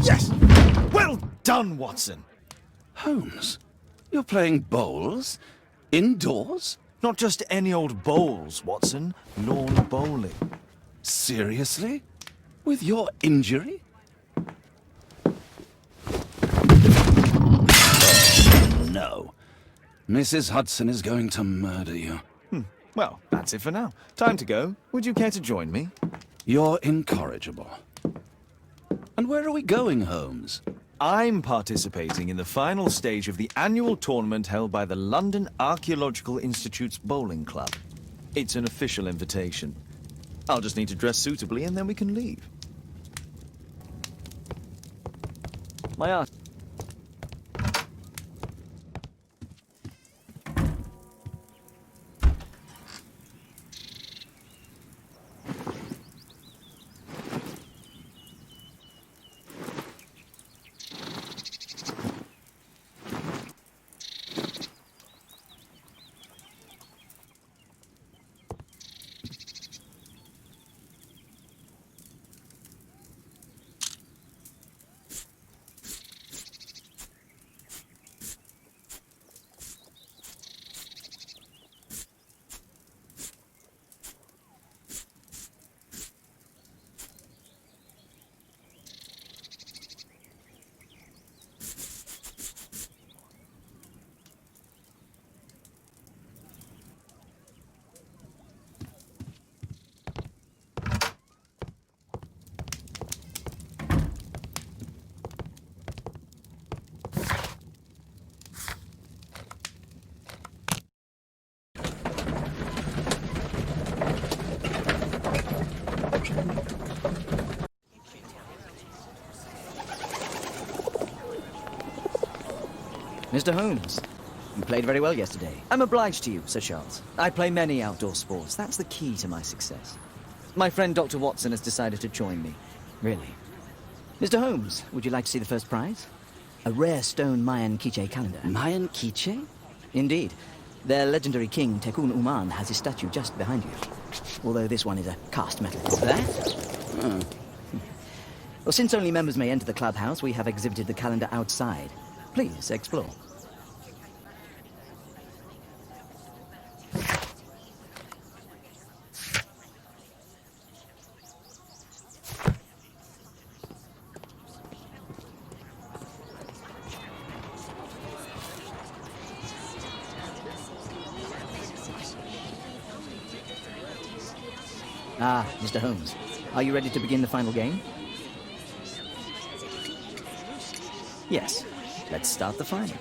Yes! Well done, Watson! Holmes, you're playing bowls? Indoors? Not just any old bowls, Watson. Lawn bowling. Seriously? With your injury? Oh, no. Mrs. Hudson is going to murder you. Well, that's it for now. Time to go. Would you care to join me? You're incorrigible. And where are we going, Holmes? I'm participating in the final stage of the annual tournament held by the London Archaeological Institute's bowling club. It's an official invitation. I'll just need to dress suitably and then we can leave. My art. Mr. Holmes, you played very well yesterday. I'm obliged to you, Sir Charles. I play many outdoor sports. That's the key to my success. My friend Dr. Watson has decided to join me. Really. Mr. Holmes, would you like to see the first prize? A rare stone Mayan quiche calendar. Mayan quiche? Indeed. Their legendary king, Tekun Uman, has his statue just behind you. Although this one is a cast metal. That? Well, since only members may enter the clubhouse, we have exhibited the calendar outside. Please, explore. Ah, Mr. Holmes, are you ready to begin the final game? Yes, let's start the final.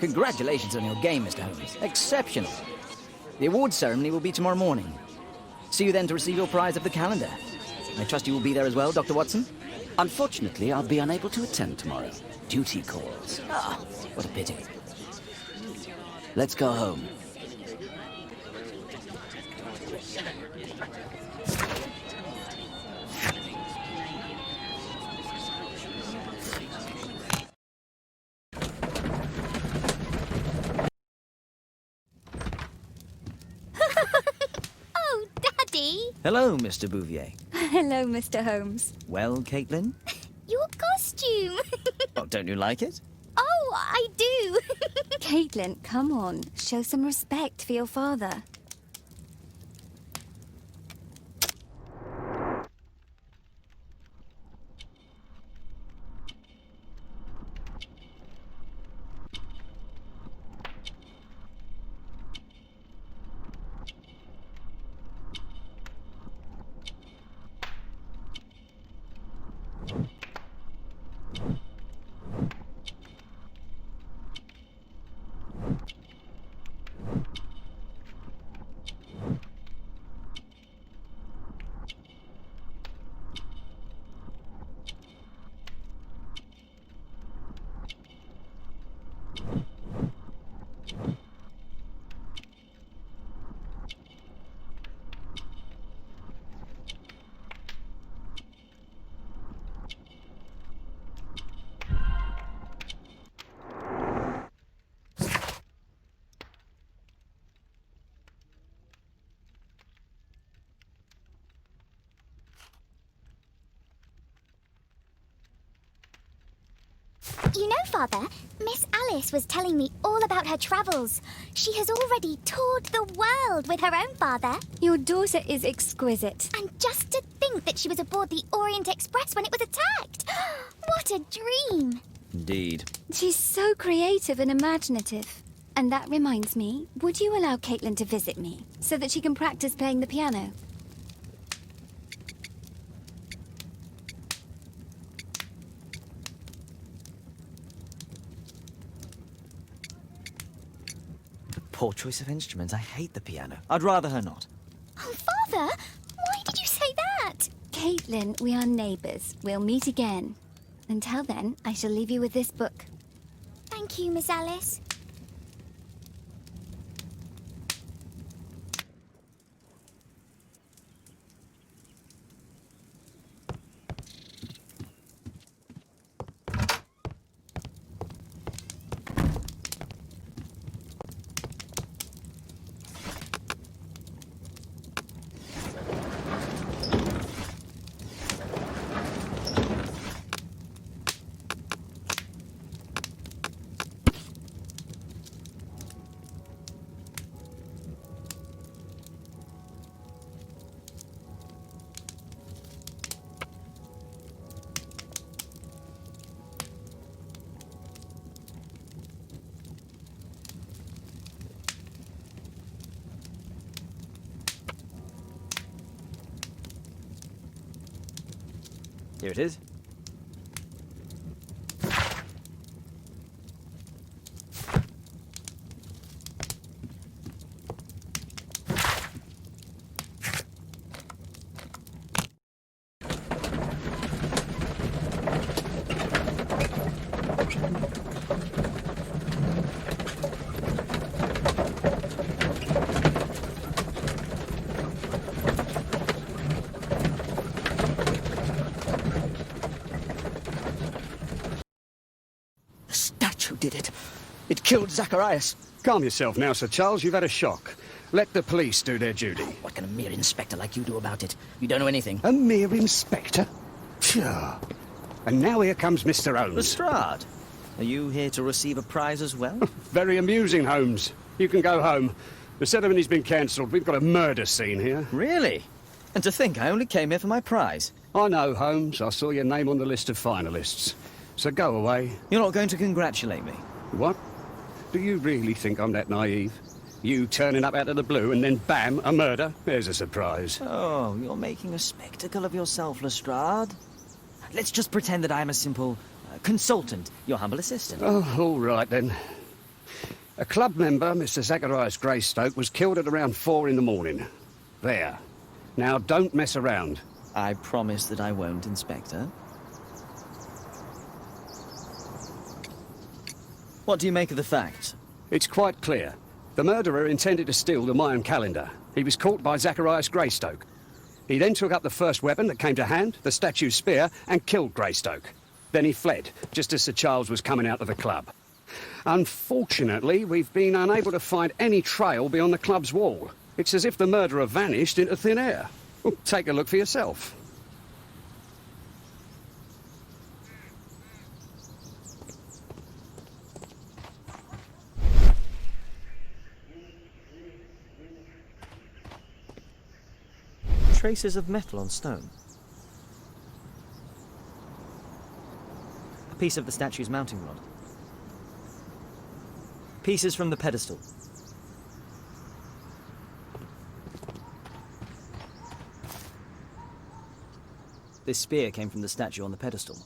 Congratulations on your game, Mr. Holmes. Exceptional. The awards ceremony will be tomorrow morning. See you then to receive your prize of the calendar. I trust you will be there as well, Dr. Watson? Unfortunately, I'll be unable to attend tomorrow. Duty calls. Ah, what a pity. Let's go home. Oh, Daddy! Hello, Mr. Bouvier. Hello, Mr. Holmes. Well, Caitlin? Your costume! Oh, don't you like it? Oh, I do! Caitlin, come on. Show some respect for your father. You know, Father, Miss Alice was telling me all about her travels. She has already toured the world with her own father. Your daughter is exquisite. And just to think that she was aboard the Orient Express when it was attacked. What a dream. Indeed. She's so creative and imaginative. And that reminds me, would you allow Caitlin to visit me so that she can practice playing the piano? Poor choice of instruments. I hate the piano. I'd rather her not. Oh, Father, why did you say that? Caitlin, we are neighbours. We'll meet again. Until then, I shall leave you with this book. Thank you, Miss Alice. Here it is. The statue did it. It killed Zacharias. Calm yourself now, Sir Charles. You've had a shock. Let the police do their duty. What can a mere inspector like you do about it? You don't know anything. A mere inspector? Phew. And now here comes Mr. Holmes. Lestrade, are you here to receive a prize as well? Very amusing, Holmes. You can go home. The ceremony's been cancelled. We've got a murder scene here. Really? And to think I only came here for my prize. I know, Holmes. I saw your name on the list of finalists. So go away. You're not going to congratulate me? What? Do you really think I'm that naive? You turning up out of the blue and then bam, a murder? There's a surprise. Oh, you're making a spectacle of yourself, Lestrade. Let's just pretend that I'm a simple consultant, your humble assistant. Oh, all right then. A club member, Mr. Zacharias Greystoke, was killed at around 4 in the morning. There. Now, don't mess around. I promise that I won't, Inspector. What do you make of the facts? It's quite clear. The murderer intended to steal the Mayan calendar. He was caught by Zacharias Greystoke. He then took up the first weapon that came to hand, the statue's spear, and killed Greystoke. Then he fled, just as Sir Charles was coming out of the club. Unfortunately, we've been unable to find any trail beyond the club's wall. It's as if the murderer vanished into thin air. Well, take a look for yourself. Traces of metal on stone. A piece of the statue's mounting rod. Pieces from the pedestal. This spear came from the statue on the pedestal.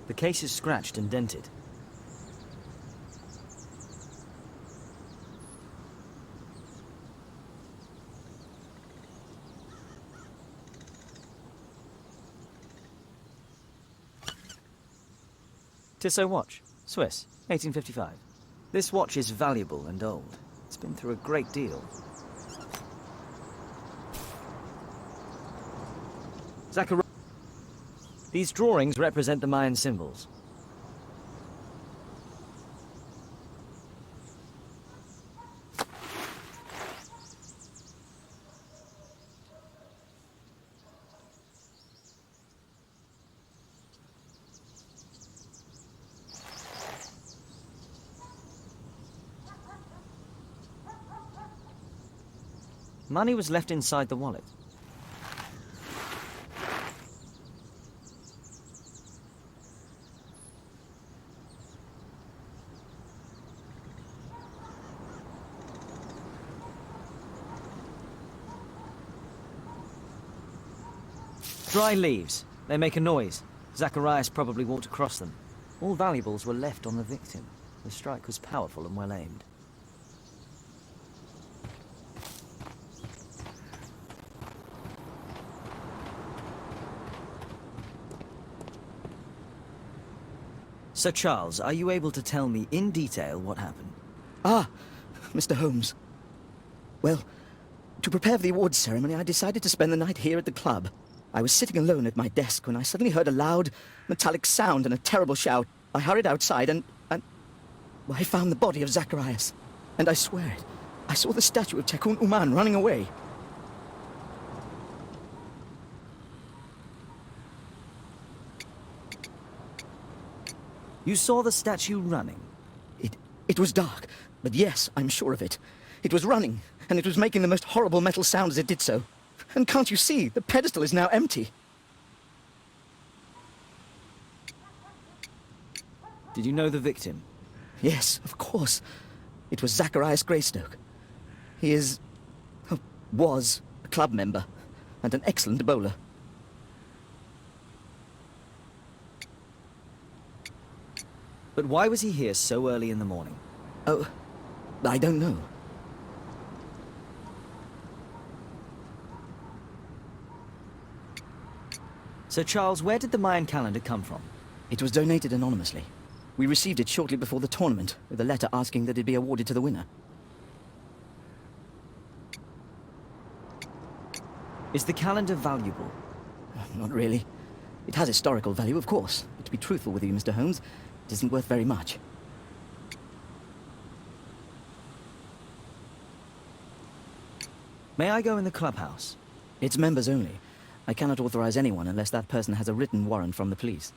The case is scratched and dented. Tissot watch, Swiss, 1855. This watch is valuable and old. It's been through a great deal. Zacharias. These drawings represent the Mayan symbols. Money was left inside the wallet. Dry leaves. They make a noise. Zacharias probably walked across them. All valuables were left on the victim. The strike was powerful and well aimed. Sir Charles, are you able to tell me in detail what happened? Ah, Mr. Holmes. Well, to prepare for the awards ceremony, I decided to spend the night here at the club. I was sitting alone at my desk when I suddenly heard a loud, metallic sound and a terrible shout. I hurried outside and well, I found the body of Zacharias. And I swear it, I saw the statue of Tekun Uman running away. You saw the statue running? It was dark, but yes, I'm sure of it. It was running, and it was making the most horrible metal sound as it did so. And can't you see, the pedestal is now empty. Did you know the victim? Yes, of course. It was Zacharias Greystoke. He was a club member, and an excellent bowler. But why was he here so early in the morning? Oh, I don't know. Sir Charles, where did the Mayan calendar come from? It was donated anonymously. We received it shortly before the tournament, with a letter asking that it be awarded to the winner. Is the calendar valuable? Not really. It has historical value, of course. But to be truthful with you, Mr. Holmes, it isn't worth very much. May I go in the clubhouse? It's members only. I cannot authorize anyone unless that person has a written warrant from the police.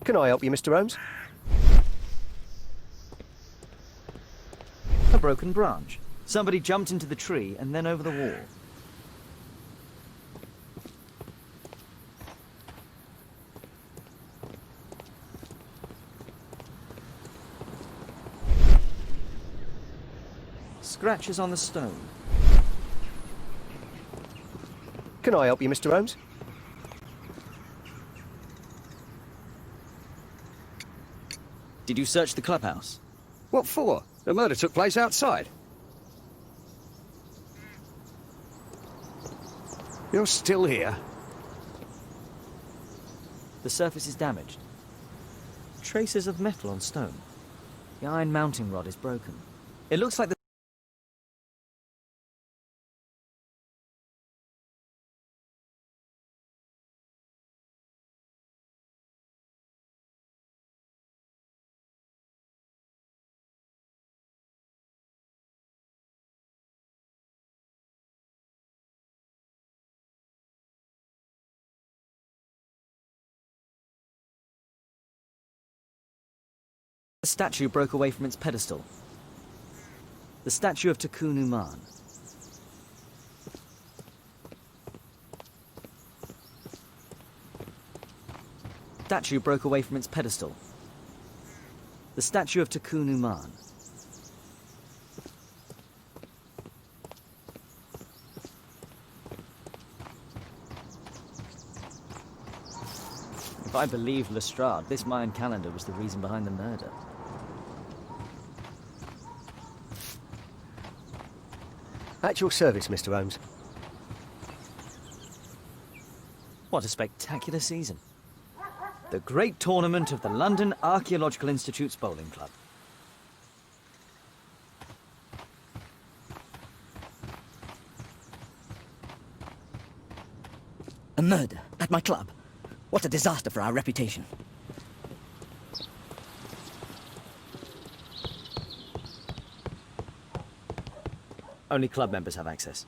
Can I help you, Mr. Holmes? A broken branch. Somebody jumped into the tree and then over the wall. Scratches on the stone. Can I help you, Mr. Holmes? Did you search the clubhouse? What for? The murder took place outside. You're still here? The surface is damaged. Traces of metal on stone. The iron mounting rod is broken. It looks like the statue broke away from its pedestal. The statue of Takun-Uman. Statue broke away from its pedestal. The statue of Takun-Uman. If I believe Lestrade, this Mayan calendar was the reason behind the murder. At your service, Mr. Holmes. What a spectacular season. The great tournament of the London Archaeological Institute's bowling club. A murder at my club. What a disaster for our reputation. Only club members have access.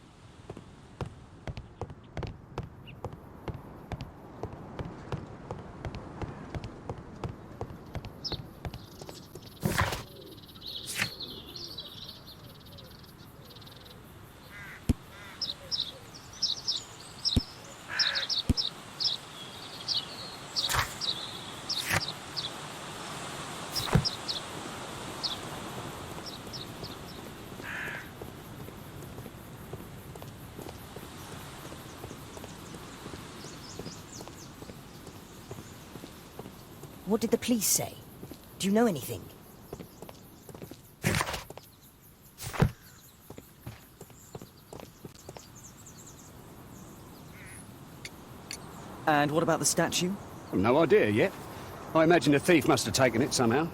What did the police say? Do you know anything? And what about the statue? I've no idea yet. I imagine a thief must have taken it somehow.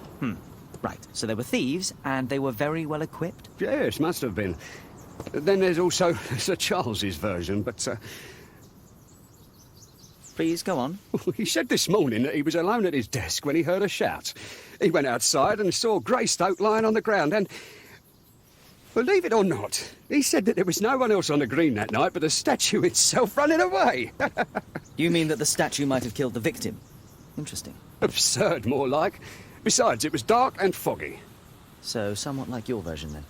Right, so they were thieves, and they were very well equipped? Yes, must have been. Then there's also Sir Charles's version, but Please, go on. he said this morning that he was alone at his desk when he heard a shout. He went outside and saw Greystoke lying on the ground and... Believe it or not, he said that there was no one else on the green that night but the statue itself running away. You mean that the statue might have killed the victim? Interesting. Absurd, more like. Besides, it was dark and foggy. So, somewhat like your version, then.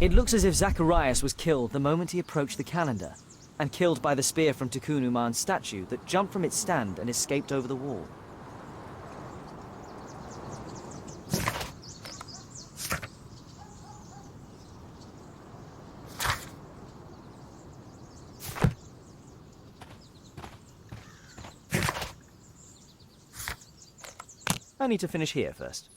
It looks as if Zacharias was killed the moment he approached the calendar, and killed by the spear from Tikkun Uman's statue that jumped from its stand and escaped over the wall. I need to finish here first.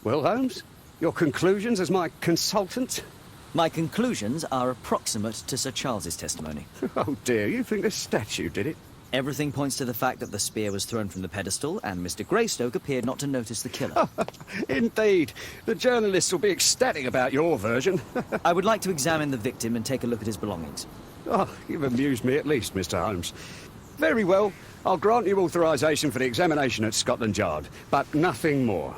Well, Holmes, your conclusions as my consultant? My conclusions are approximate to Sir Charles's testimony. Oh dear, you think the statue did it? Everything points to the fact that the spear was thrown from the pedestal, and Mr. Greystoke appeared not to notice the killer. Indeed. The journalists will be ecstatic about your version. I would like to examine the victim and take a look at his belongings. Oh, you've amused me at least, Mr. Holmes. Very well. I'll grant you authorization for the examination at Scotland Yard, but nothing more.